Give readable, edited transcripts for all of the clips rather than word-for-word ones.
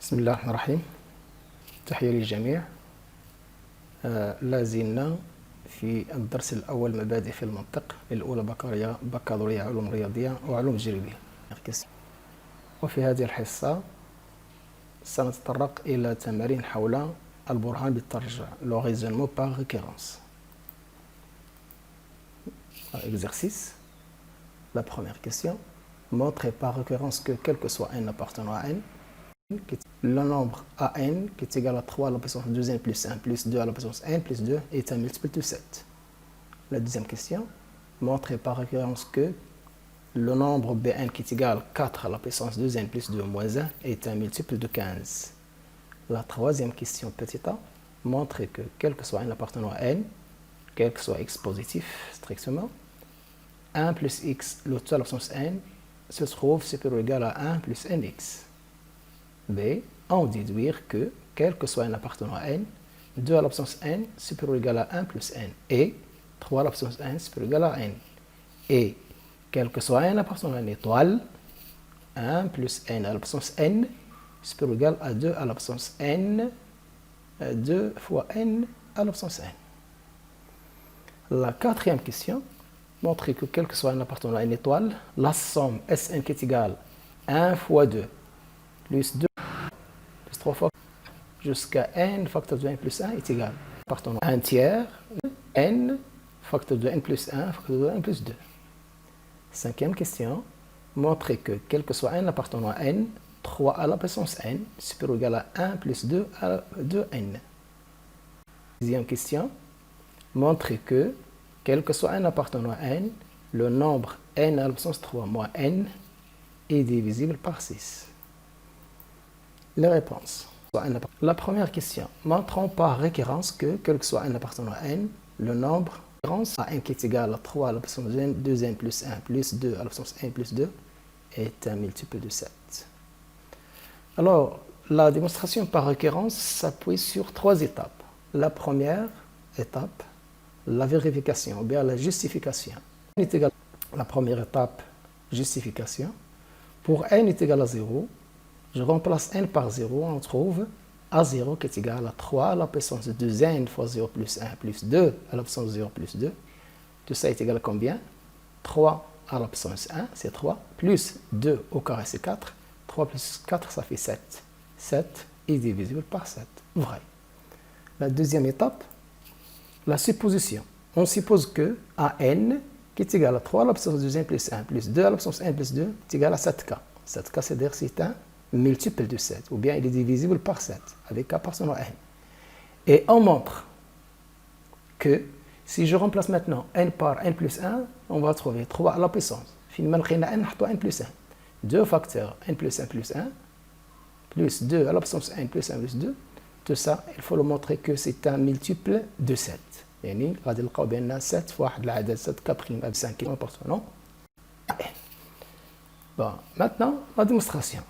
بسم الله الرحمن الرحيم. تحية للجميع. لا زلنا في الدرس الأول مبادئ في المنطق للأولى بكالوريا علوم رياضية وعلوم تجريبية. وفي هذه الحصة سنتطرق إلى تمارين حول البرهان بالترجع le raisonnement par récurrence. Exercice. La première question. Montrer par récurrence que quel que soit n appartenant à n, le nombre an qui est égal à 3 à la puissance 2n plus 1 plus 2 à la puissance n plus 2 est un multiple de 7. La deuxième question. Montrer par récurrence que le nombre bn qui est égal à 4 à la puissance 2n plus 2 moins 1 est un multiple de 15. La troisième question petit a. Montrer que quel que soit n appartenant à n, quel que soit x positif strictement, 1 plus x, le total à la puissance n, se trouve supérieur ou égal à 1 plus nx. B. En déduire que, quel que soit n appartenant à n, 2 à la puissance n supérieur ou égal à 1 plus n, et 3 à la puissance n supérieur ou égal à n. Et, quel que soit n appartenant à n étoile, 1 plus n à la puissance n supérieur ou égal à 2 à la puissance n, 2 fois n à la puissance n. La quatrième question. Montrer que quel que soit n appartenant à n étoile, la somme Sn qui est égale à 1 fois 2 plus 2 plus 3 fois jusqu'à n facteur de n plus 1 est égal appartenant à 1 tiers n facteur de n plus 1 facteur de n plus 2. Cinquième question. Montrer que quel que soit n appartenant à n, 3 à la puissance n supérieur ou égal à 1 plus 2 à 2n. Sixième question. Montrer que quel que soit n appartenant à n, le nombre n à la puissance 3 moins n est divisible par 6. Les réponses. La première question. Montrons par récurrence que, quel que soit n appartenant à n, le nombre à n qui est égal à 3 à la puissance 2n plus 1 plus 2 à la puissance n plus 2 est un multiple de 7. Alors, la démonstration par récurrence s'appuie sur 3 étapes. La première étape, la vérification ou bien la justification. N est égal à la première étape, justification. Pour n est égal à 0, je remplace n par 0, on trouve a0 qui est égal à 3 à la puissance de 2n fois 0 plus 1 plus 2 à la puissance de 0 plus 2. Tout ça est égal à combien? 3 à la puissance 1, c'est 3, plus 2 au carré, c'est 4. 3 plus 4, ça fait 7. 7 est divisible par 7. Vrai. La deuxième étape, la supposition. On suppose que an, qui est égal à 3 à la puissance de 2n plus 1 plus 2 à la puissance n plus 2, est égal à 7k. 7k, c'est-à-dire c'est un multiple de 7, ou bien il est divisible par 7, avec k appartenant à n. Et on montre que si je remplace maintenant n par n plus 1, on va trouver 3 à la puissance. Finalement, n plus 1. 2 facteurs n plus 1 plus 1, plus 2 à la puissance n plus 1 plus 2. Tout ça, il faut le montrer que c'est un multiple de 7. يعني غادي نلقاو بان 7 في واحد العدد 7 كابريم ب 5 appartenant à n. Bon, maintenant la démonstration.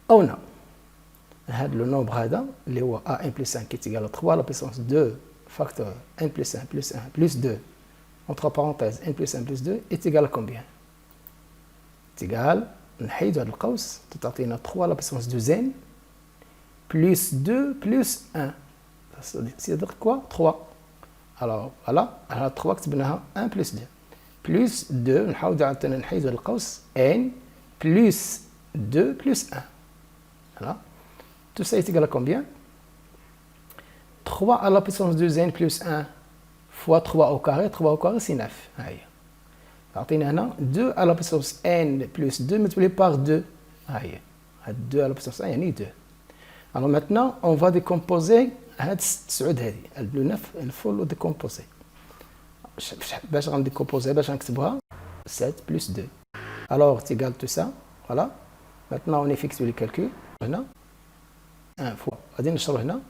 On a le nombre هذا اللي هو a n plus 1 qui est égal à 3 à la puissance 2 facteur n plus 1 plus 1 plus 2 entre parenthèses n plus 1 plus 2 est égal à combien? est égal, نحيد هذا القوس تعطينا 3 à la puissance 2n plus 2 plus 1. C'est-à-dire quoi? 3. Alors voilà, على 3 كتبناها 1 plus 2. Plus 2, نحاول عاوتاني نحيدو القوس n plus 2 plus 1. Voilà. Tout ça est égal à combien? 3 à la puissance 2n plus 1 fois 3 au carré, 3 au carré c'est 9. هاهي. عطينا هنا 2 à la puissance n plus 2 multiplié par 2. هاهي. 2 à la puissance 1 يعني 2. Alors maintenant, on va décomposer هاد 9 هادي البلو 9 الفول ديكومبوزي. باش غنديكومبوزي باش غنكتبوها 7 plus 2. Alors c'est égal tout ça. Voilà. Maintenant on effectue les calculs. هنا 1 fois غادي نشرو هنا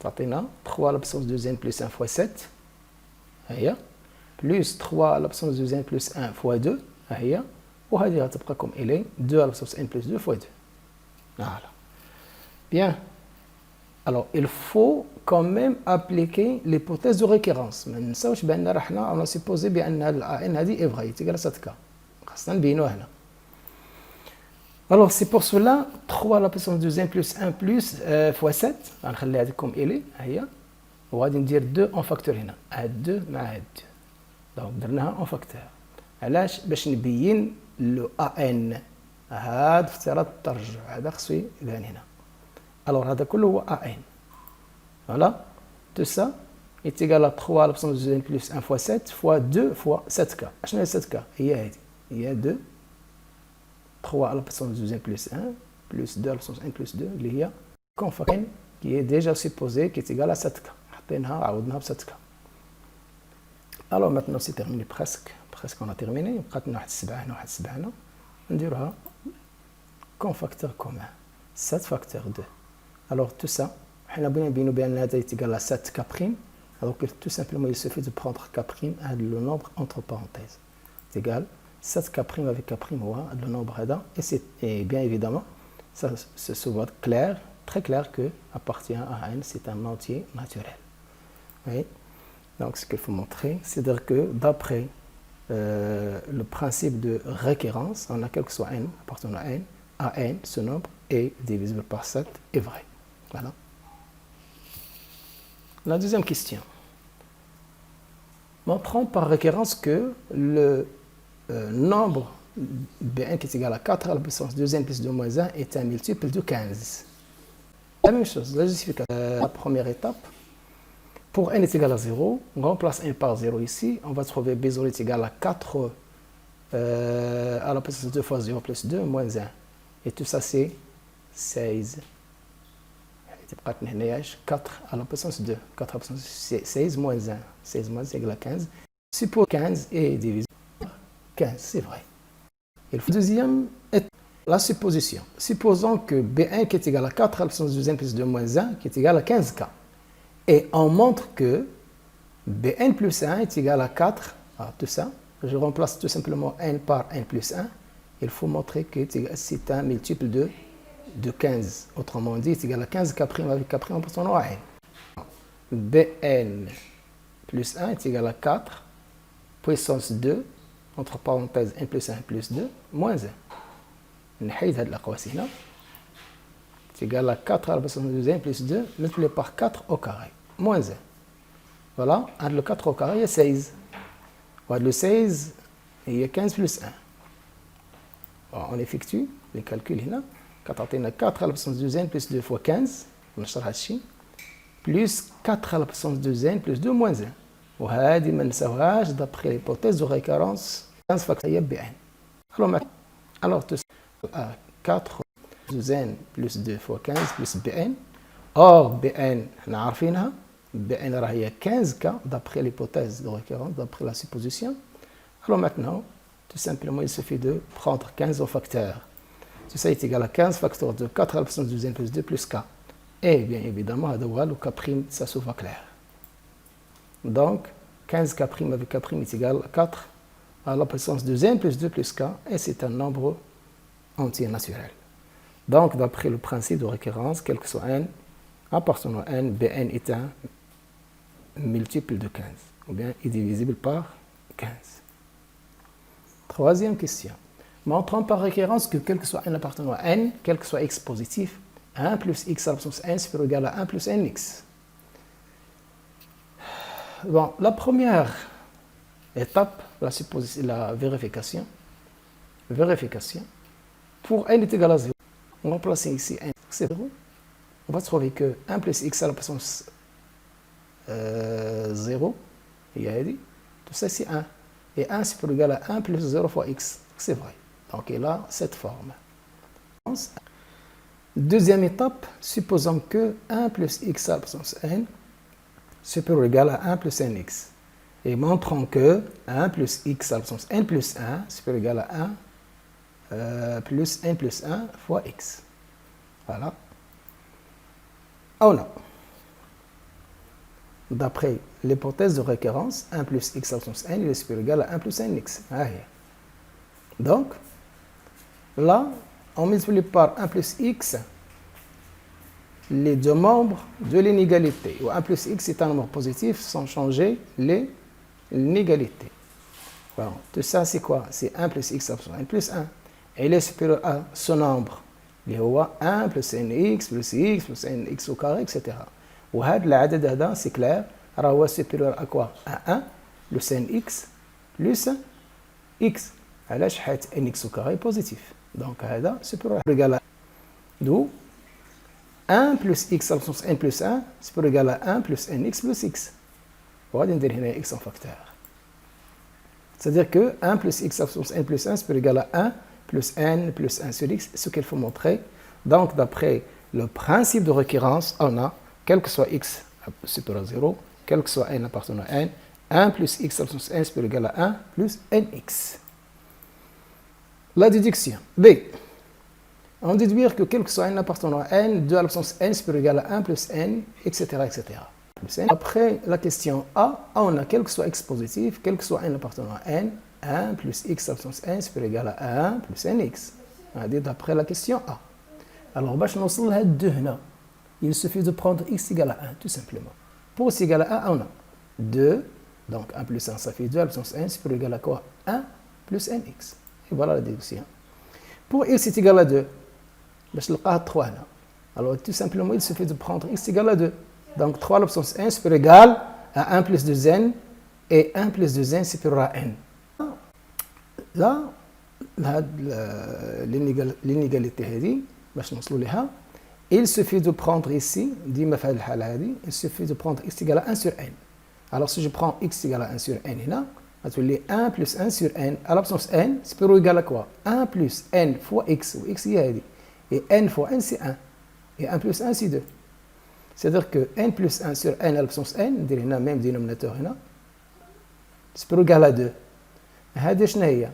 تعطينا 3 à la puissance 2n plus 1 fois 7 ها هي plus 3 à la puissance 2n plus 1 fois 2 ها هي وهذه غتبقى comme elle est 2 à la puissance n plus 2 fois 2. Voilà. Bien. Alors, il faut quand même appliquer l'hypothèse de récurrence. ما ننساوش بان راه حنا on a supposé بان ان هذه est vraie, est égal à 7k. خاصنا نبينوها هنا. Alors, c'est pour cela, 3 à la puissance 2 plus 1 plus fois 7, غنخليها comme elle est, هي. وغادي ندير 2 en facteur هنا. هاد 2 مع هاد 2. دونك درناها en facteur. علاش؟ باش نبين لو ان. هاد افتراض الترجع، هذا خصو يبان هنا. Alors, هذا كله هو ان. Voilà. Tout ça est égal à 3 à la puissance 2 plus 1 fois 7 fois 2 fois 7k. شنو هي 7k؟ هي هذه. هي 2. 3 à la puissance 2 plus 1 plus 2 à la puissance 1 plus 2 اللي هي كونفاكين qui est déjà supposé qui est égal à 7k. حطيناها عوضناها ب 7k. Alors maintenant c'est terminé presque on a terminé. بقات لنا واحد 7 هنا واحد 7 هنا. نديروها كون فاكتور كومان 7 فاكتور 2. Alors tout ça حنا بغينا نبينو بان هذا est égal à 7k prime. Alors que tout simplement il suffit de prendre k prime à le nombre entre parenthèses. C'est égal 7k prime avec k prime le nombre هذا et bien évidemment ça se voit clair, très clair que appartient à n, c'est un entier naturel. Oui. Donc ce qu'il faut montrer, c'est-à-dire que d'après le principe de récurrence, on a quel que soit n appartenant à n, ce nombre est divisible par 7 est vrai. Voilà. La deuxième question. Montrons par récurrence que le nombre Bn qui est égal à 4 à la puissance 2n plus 2 moins 1 est un multiple de 15. La même chose, la justification. La première étape, pour n est égal à 0, on remplace 1 par 0 ici, on va trouver b0 est égal à 4 à la puissance 2 fois 0 plus 2 moins 1. Et tout ça c'est 16. 4 à la puissance 2. 4 à la puissance 16 moins 1. 16 moins 1 égale à 15. Suppose 15 est divisé par 15, c'est vrai. Et le deuxième est la supposition. Supposons que B1 qui est égal à 4 à la puissance 2n plus 2 moins 1 qui est égal à 15k. Et on montre que Bn plus 1 est égal à 4. Alors tout ça, je remplace tout simplement n par n plus 1. Il faut montrer que c'est un multiple de 15. Autrement dit, c'est égal à 15k' avec k' en portant à n. Bn plus 1 est égal à 4 puissance 2, entre parenthèses 1 plus 1 plus 2, moins 1. نحيد هاد الأقواس هنا. C'est égal à 4 à la puissance 2n plus 2 multiplié par 4 au carré, moins 1. Voilà, le 4 au carré, il y a 16. Le 16, il y a 15 plus 1. Alors, on effectue les calculs هنا. 4 à la puissance 2n plus 2 fois 15, plus 4 à la puissance 2n plus 2 moins 1. وهذه ما نساوهاش d'après l'hypothèse de récurrence 15 factoriel Bn. Alors tout ça, 4 2n plus 2 fois 15 plus Bn. Or Bn, احنا عارفينها. Bn راهي 15k d'après l'hypothèse de récurrence, d'après la supposition. Alors maintenant, tout simplement, il suffit de prendre 15 au facteur. Tout ça est égal à 15 facteur de 4 à la puissance 2n plus 2 plus k. Et bien évidemment, le k', ça se voit clair. Donc, 15k' avec k' est égal à 4 à la puissance 2n plus 2 plus k. Et c'est un nombre entier naturel. Donc, d'après le principe de récurrence, quel que soit n, appartenant à n, Bn est un multiple de 15. Ou bien est divisible par 15. Troisième question. Montrons par récurrence que quel que soit n appartenant à n, quel que soit x positif, 1 plus x à la puissance n c'est égal à 1 plus nx. Bon, la première étape, la vérification. Pour n est égal à 0, on va remplacer ici n, c'est 0. On va trouver que 1 plus x à la puissance 0, il y a dit, tout ça c'est 1. Et 1 c'est égal à 1 plus 0 fois x, c'est vrai. Donc il a cette forme. Deuxième étape, supposons que 1 plus x à la puissance n supérieur ou égal à 1 plus nx. Et montrons que 1 plus x à la puissance n plus 1 supérieur ou égal à 1 plus n plus 1 fois x. Voilà. Oh non. D'après l'hypothèse de récurrence, 1 plus x à la puissance n est supérieur ou égal à 1 plus nx. Donc, là, on multiplie par 1 plus x les deux membres de l'inégalité. 1 plus x est un nombre positif sans changer l'inégalité. Bon, tout ça, c'est quoi? C'est 1 plus x à la puissance n plus 1. il est supérieur à ce nombre اللي هو 1 plus nx plus x plus nx au carré etc. وهذا العدد هذا سي كلير راه هو supérieur à quoi à 1 plus nx plus x علاش حيت nx au carré بوزيتيف دونك هذا supérieur égal à d'où 1 plus x à l'absence n plus 1 supérieur égal à 1 plus nx plus x وغادي ندير هنا x en facteur. C'est-à-dire que 1 plus x à l'absence n plus 1 supérieur égal à 1 plus n plus 1 sur x, ce qu'il faut montrer. Donc, d'après le principe de récurrence, on a, quel que soit x supérieur à 0, quel que soit n appartenant à n, 1 plus x à l'absence n supérieur égal à 1 plus nx. La déduction. B. On déduire que quel que soit n appartenant à n, 2 à l'absence n supérieur égal à 1 plus n, etc. etc. Après la question A, on a quel que soit x positif, quel que soit n appartenant à n, 1 plus x absence n supérieur égal à 1 plus nx. D'après la question A. Alors, باش نوصل لهاد 2 هنا, il suffit de prendre x égale à 1, tout simplement. Pour x égale à 1, on a 2, donc 1 plus 1, ça fait 2 absence n supérieur égal à quoi 1 plus nx. Et voilà la déduction. Pour x est égal à 2, باش نلقاه 3 هنا. Alors, tout simplement, il suffit de prendre x égale à 2. Donc, 3 l'absence n supérieur égal à 1 plus 2n et 1 plus 2n supérieur à n. Là, l'inégalité هذه باش نوصلوا لها, il suffit de prendre ici, ديما في هذه الحالة هذه, il suffit de prendre x égale à 1 sur n. Alors si je prends x égale à 1 sur n هنا, غتولي 1 plus 1 sur n à l'absence n supérieur égal à quoi 1 plus n fois x, ou x هي هذه, et n fois n c'est 1, et 1 plus 1 c'est 2. C'est-à-dire que n plus 1 sur n à l'absence n, ندير هنا même dénominateur هنا, supérieur égal à 2. هذه شنو هي؟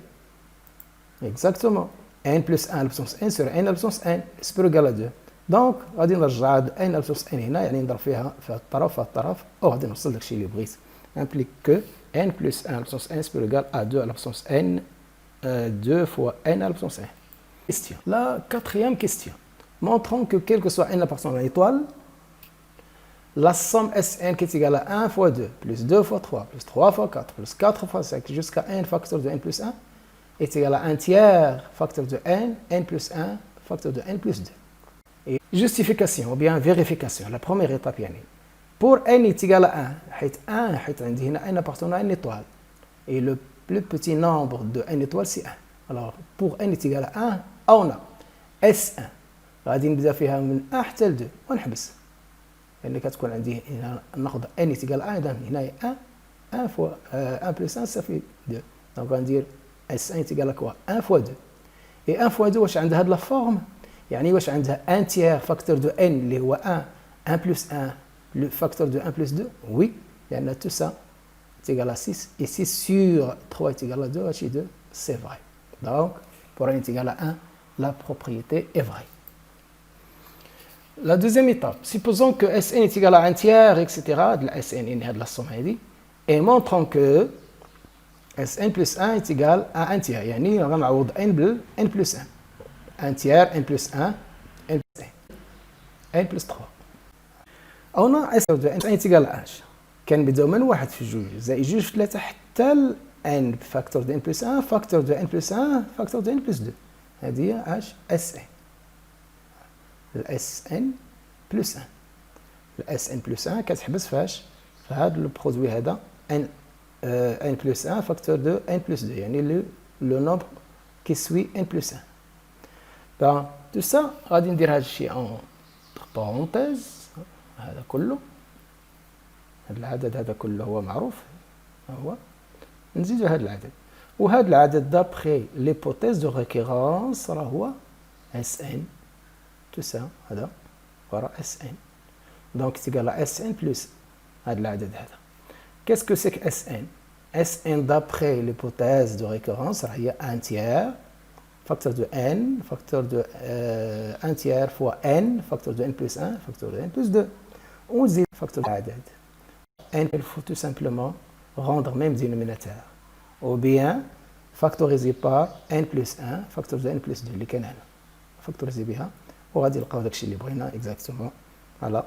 Exactement. n plus 1 à l'absence n sur n à l'absence n supérieur égal à 2. Donc, غادي نرجع هاد n à l'absence n هنا, يعني نضرب فيها في الطرف, وغادي نوصل داكشي اللي بغيت. Implique que n plus 1 à l'absence n supérieur égal à 2 à l'absence n, 2 fois n à l'absence n. Question. La quatrième question. Montrons que quel que soit n appartenant à l'étoile, la somme Sn qui est égale à 1 fois 2, plus 2 fois 3, plus 3 fois 4, plus 4 fois 5, jusqu'à n facteur de n plus 1, est égal à 1 tiers facteur de n plus 1 facteur de n plus 2. Et justification ou bien vérification, la première étape يعني. Pour n est égal à 1, حيت عندي هنا n appartenant à une étoile. Et le plus petit nombre de n étoiles c'est 1. Alors pour n est égal à 1, on a S1. غادي نبدا فيها من 1 حتى ل 2 ونحبس. يعني كتكون عندي هنا ناخذ n est égal à 1, اذا هنايا 1 fois 1 plus 1 ça fait 2. Donc غندير S1 est égal à quoi 1 fois 2. Et 1 fois 2 واش عندها هاد لا فورم, يعني واش عندها 1 tiers facteur de n اللي هو 1 plus 1 le facteur de 1 plus 2. Oui, لأن tout ça est égal à 6 et 6 sur 3 est égal à 2, h 2 c'est vrai. Donc pour n est égal à 1, la propriété est vraie. La deuxième étape, supposons que Sn est égal à 1 tiers, etc. de la Sn de la somme et montrons que Sn plus 1 est égal à 1 tiers. يعني غنعوض n بال n plus 1. 1 tiers, n plus 1, n plus 1, n plus 3. On a Sn est égal à h. كنبداو من 1 في 2 زائد 2 في 3 حتى ل n facteur de n plus 1 facteur de n plus 1 facteur de n plus 2. هذه هي h Sn. Sn plus 1. Sn plus 1 كتحبس فاش في هذا البرودوي هذا n plus 1 facteur de n plus 2, يعني le nombre qui suit n plus 1. Ben, tout ça غادي ندير هذا الشيء entre parenthèses. هذا كله, هذا العدد هذا كله هو معروف, هو نزيدو هذا العدد, وهذا العدد d'après l'hypothèse de récurrence راه هو Sn, tout ça هذا ورا Sn. Donc c'est égal à Sn plus هذا العدد هذا. Qu'est-ce que c'est que Sn? Sn d'après l'hypothèse de récurrence راه هي 1 tiers facteur de n, facteur de 1 tiers fois n, facteur de n plus 1, facteur de n plus 2. On dit facteur de l'adad. N, il faut tout simplement rendre même dénominateur. Ou bien factoriser par n plus 1, facteur de n plus 2, اللي كان هنا. Factoriser بها وغادي نلقاو داكشي اللي بغينا exactement. Voilà.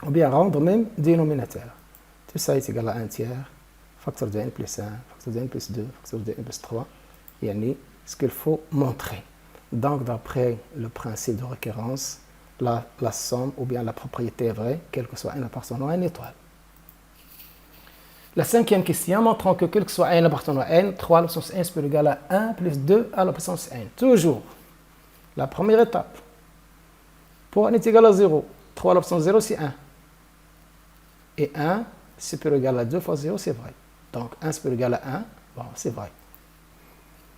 Ou bien rendre même dénominateur. Tout ça est égal à 1 tiers, facteur de n plus 1, facteur de n plus 2, facteur de n plus 3. يعني ce qu'il faut montrer. Donc, d'après le principe de récurrence, la somme ou bien la propriété est vraie, quel que soit n appartenant à n étoile. La cinquième question, montrant que quel que soit n appartenant à n, 3 à la puissance n supérieur égal à 1 plus 2 à la puissance n. Toujours, la première étape. Pour n est égal à 0, 3 à la puissance 0, c'est 1. Et 1 supérieur égal à 2 fois 0, c'est vrai. Donc, 1 supérieur égal à 1, bon, c'est vrai.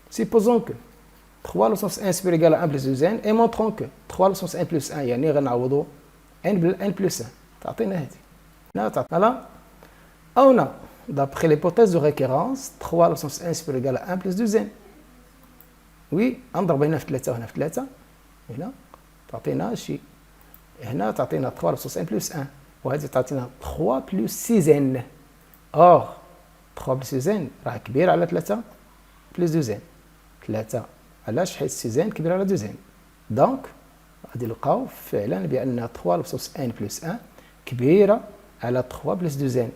Supposons que 3 à la puissance n supérieur égal à 1 plus 2n, et montrons que 3 à la puissance n plus 1, يعني غنعوضوا n plus 1. تعطينا هذه. Voilà. On a, d'après l'hypothèse de récurrence, 3 à la puissance n supérieur égal à 1 plus 2n. Oui, نضرب هنا في 3 وهنا في 3. هنا تعطينا شيء. هنا تعطينا 3 à la puissance n plus 1. وهذه تعطينا 3 plus 6n. Or, 3 plus 6n راه كبير على 3 plus 2n. 3 علاش؟ حيت 6n كبير على 2n. دونك غادي نلقاو فعلا بأن 3 à la puissance n plus 1 كبيرة على 3 plus 2n.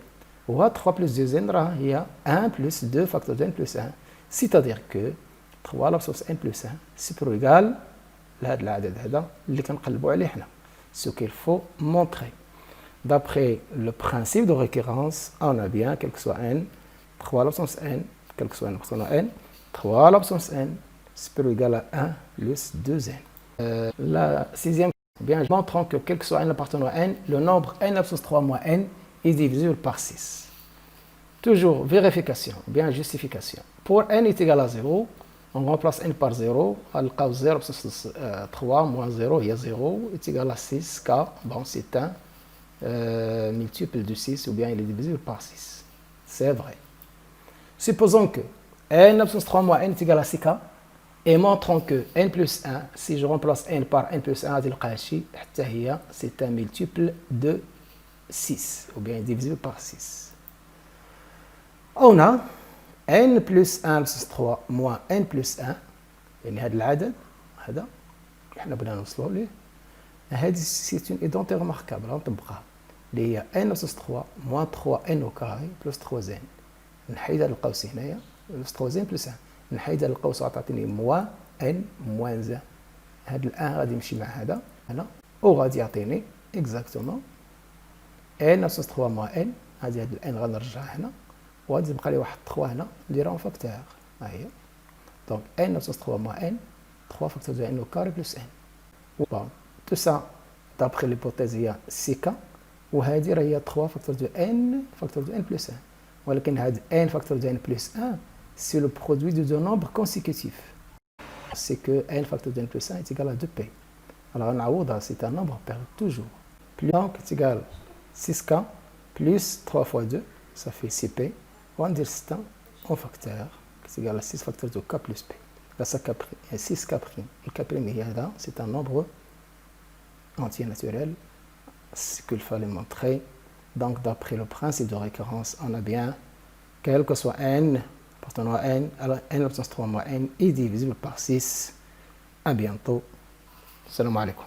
و 3 plus 2n راه هي 1 plus 2 facteur de n plus 1. C'est-à-dire que 3 à la puissance n plus 1 supérieur égal لهذا العدد هذا اللي كنقلبوا عليه حنا. Ce qu'il faut montrer. D'après le principe de récurrence, on a bien, quel que soit n, 3 à la puissance n, quel que soit n appartenant à n, 3 à la puissance n, supérieur ou égal à 1 plus 2n. La sixième, bien, montrons que quel que soit n appartenant à n, le nombre n à la puissance 3 moins n est divisible par 6. Toujours vérification, bien justification. Pour n est égal à 0, on remplace n par 0, on a 0 puissance 3 moins 0, il y a 0, est égal à 6, car bon, c'est un multiple de 6 ou bien il est divisible par 6. C'est vrai. Supposons que n puissance 3 moins n est égal à 6k et montrons que n plus 1, si je remplace n par n plus 1, c'est un multiple de 6 ou bien divisible par 6. On a n plus 1 plus 3 moins n plus 1 يعني هذا العدد هذا احنا بغينا نوصلوا ليه. هذه c'est une identité remarquable نطبقها اللي هي n plus 3 moins 3n au carré plus 3n. نحيد هذا القوس هنايا plus 3n plus 1. نحيد هذا القوس غتعطيني موان n موان ز. هذا الان غادي يمشي مع هذا هنا وغادي يعطيني اكزاكتومون n plus 3 moins n. هذه هاد الان غنرجعها هنا وغادي تبقى لي واحد 3 هنا نديرها فاكتور. ها هي دونك n plus 3 moins n 3 facteur de n au carré plus n. Bon, tout ça d'après l'hypothèse هي 6k وهذه راه هي 3 facteur de n plus 1. ولكن هاد n facteur de n plus 1 c'est le produit de deux nombres consécutifs. C'est que n facteur de n plus 1 est égal à 2p. Alors غنعوضها c'est un nombre pair toujours. Plus donc est égal 6k plus 3 fois 2 ça fait 6p. On va dire c'est un facteur qui est égal à 6 facteurs de k plus p. Là, ça k', 6k'. Le k' c'est un nombre entier naturel. C'est ce qu'il fallait montrer. Donc, d'après le principe de récurrence, on a bien, quel que soit n, appartenant à n, alors n puissance 3 moins n est divisible par 6. À bientôt. Salam alaikum.